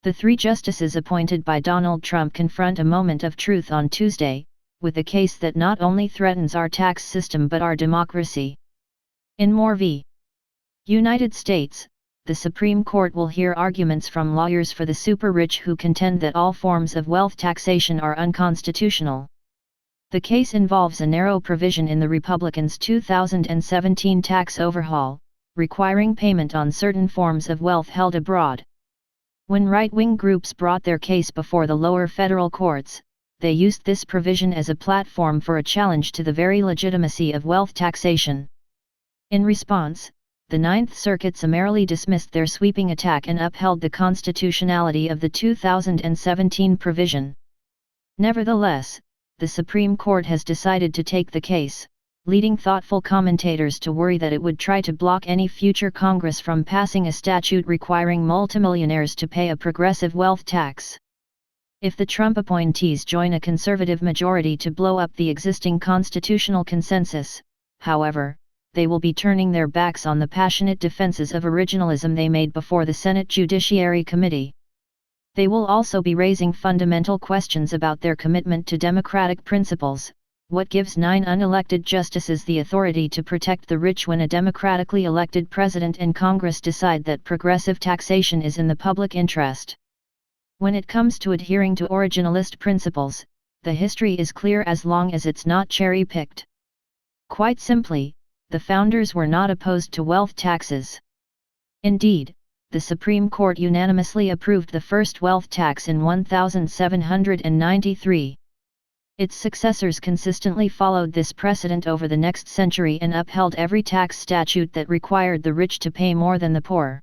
The three justices appointed by Donald Trump confront a moment of truth on Tuesday, with a case that not only threatens our tax system but our democracy. In Moore v. United States, the Supreme Court will hear arguments from lawyers for the super-rich who contend that all forms of wealth taxation are unconstitutional. The case involves a narrow provision in the Republicans' 2017 tax overhaul, requiring payment on certain forms of wealth held abroad. When right-wing groups brought their case before the lower federal courts, they used this provision as a platform for a challenge to the very legitimacy of wealth taxation. In response, the Ninth Circuit summarily dismissed their sweeping attack and upheld the constitutionality of the 2017 provision. Nevertheless, the Supreme Court has decided to take the case, leading thoughtful commentators to worry that it would try to block any future Congress from passing a statute requiring multimillionaires to pay a progressive wealth tax. If the Trump appointees join a conservative majority to blow up the existing constitutional consensus, however, they will be turning their backs on the passionate defenses of originalism they made before the Senate Judiciary Committee. They will also be raising fundamental questions about their commitment to democratic principles. What gives 9 unelected justices the authority to protect the rich when a democratically elected president and Congress decide that progressive taxation is in the public interest? When it comes to adhering to originalist principles, the history is clear as long as it's not cherry-picked. Quite simply, the founders were not opposed to wealth taxes. Indeed, the Supreme Court unanimously approved the first wealth tax in 1793. Its successors consistently followed this precedent over the next century and upheld every tax statute that required the rich to pay more than the poor.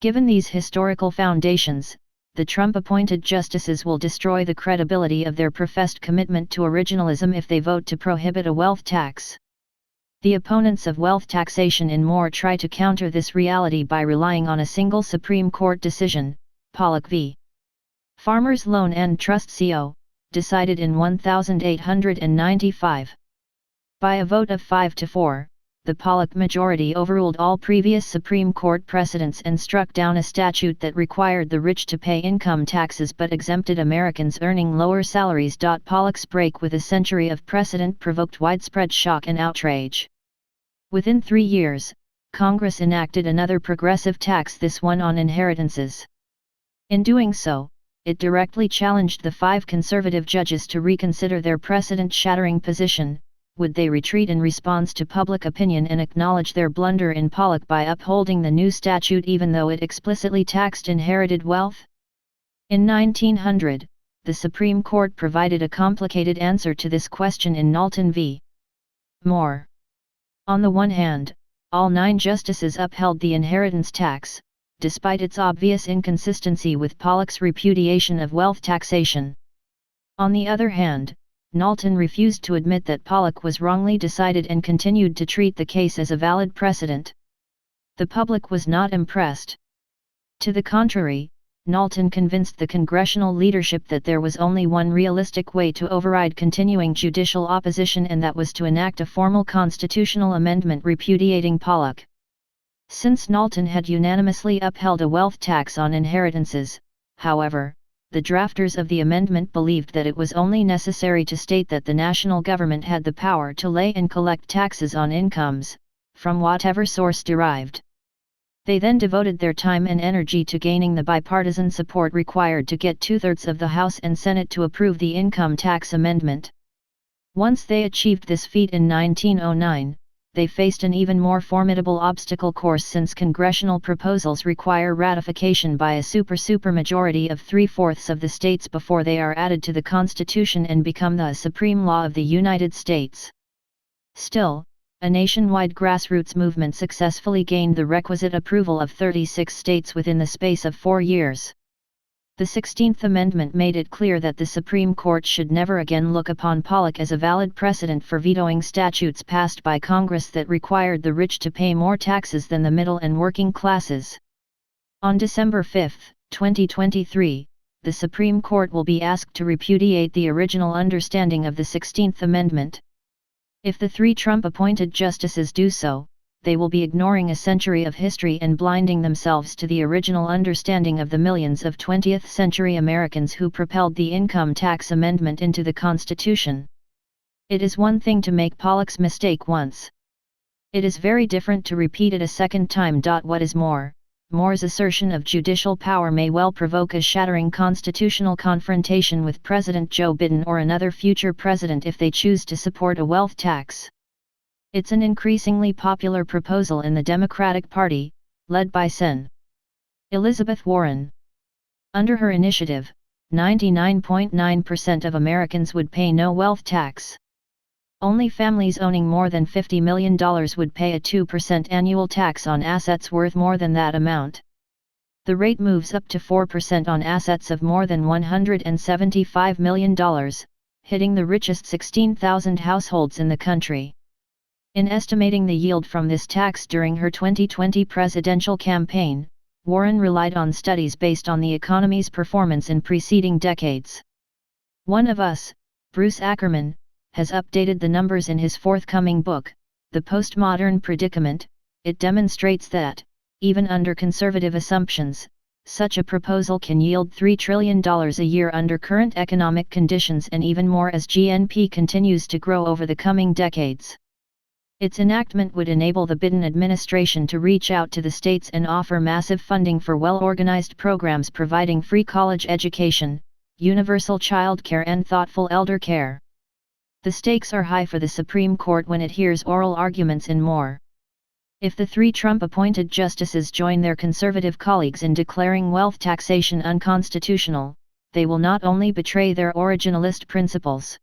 Given these historical foundations, the Trump-appointed justices will destroy the credibility of their professed commitment to originalism if they vote to prohibit a wealth tax. The opponents of wealth taxation in Moore try to counter this reality by relying on a single Supreme Court decision, Pollock v. Farmers Loan and Trust Co., decided in 1895. By a vote of 5-4, the Pollock majority overruled all previous Supreme Court precedents and struck down a statute that required the rich to pay income taxes but exempted Americans earning lower salaries. Pollock's break with a century of precedent provoked widespread shock and outrage. Within 3 years, Congress enacted another progressive tax, this one on inheritances. In doing so, it directly challenged the 5 conservative judges to reconsider their precedent-shattering position. Would they retreat in response to public opinion and acknowledge their blunder in Pollock by upholding the new statute even though it explicitly taxed inherited wealth? In 1900, the Supreme Court provided a complicated answer to this question in Knowlton v. Moore. On the one hand, all 9 justices upheld the inheritance tax, despite its obvious inconsistency with Pollock's repudiation of wealth taxation. On the other hand, Knowlton refused to admit that Pollock was wrongly decided and continued to treat the case as a valid precedent. The public was not impressed. To the contrary, Knowlton convinced the congressional leadership that there was only one realistic way to override continuing judicial opposition, and that was to enact a formal constitutional amendment repudiating Pollock. Since Knowlton had unanimously upheld a wealth tax on inheritances, however, the drafters of the amendment believed that it was only necessary to state that the national government had the power to lay and collect taxes on incomes, from whatever source derived. They then devoted their time and energy to gaining the bipartisan support required to get 2/3 of the House and Senate to approve the income tax amendment. Once they achieved this feat in 1909, they faced an even more formidable obstacle course, since congressional proposals require ratification by a supermajority of 3/4 of the states before they are added to the Constitution and become the supreme law of the United States. Still, a nationwide grassroots movement successfully gained the requisite approval of 36 states within the space of 4 years. The 16th Amendment made it clear that the Supreme Court should never again look upon Pollock as a valid precedent for vetoing statutes passed by Congress that required the rich to pay more taxes than the middle and working classes. On December 5, 2023, the Supreme Court will be asked to repudiate the original understanding of the 16th Amendment. If the 3 Trump-appointed justices do so, they will be ignoring a century of history and blinding themselves to the original understanding of the millions of 20th century Americans who propelled the income tax amendment into the Constitution. It is one thing to make Pollock's mistake once. It is very different to repeat it a second time. What is more, Moore's assertion of judicial power may well provoke a shattering constitutional confrontation with President Joe Biden or another future president if they choose to support a wealth tax. It's an increasingly popular proposal in the Democratic Party, led by Sen. Elizabeth Warren. Under her initiative, 99.9% of Americans would pay no wealth tax. Only families owning more than $50 million would pay a 2% annual tax on assets worth more than that amount. The rate moves up to 4% on assets of more than $175 million, hitting the richest 16,000 households in the country. In estimating the yield from this tax during her 2020 presidential campaign, Warren relied on studies based on the economy's performance in preceding decades. One of Us, Bruce Ackerman, has updated the numbers in his forthcoming book, The Postmodern Predicament. It demonstrates that, even under conservative assumptions, such a proposal can yield $3 trillion a year under current economic conditions and even more as GNP continues to grow over the coming decades. Its enactment would enable the Biden administration to reach out to the states and offer massive funding for well-organized programs providing free college education, universal child care and thoughtful elder care. The stakes are high for the Supreme Court when it hears oral arguments in Moore. If the 3 Trump-appointed justices join their conservative colleagues in declaring wealth taxation unconstitutional, they will not only betray their originalist principles.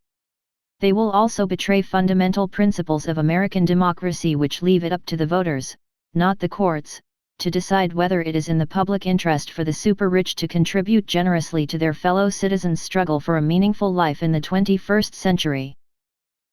They will also betray fundamental principles of American democracy, which leave it up to the voters, not the courts, to decide whether it is in the public interest for the super-rich to contribute generously to their fellow citizens' struggle for a meaningful life in the 21st century.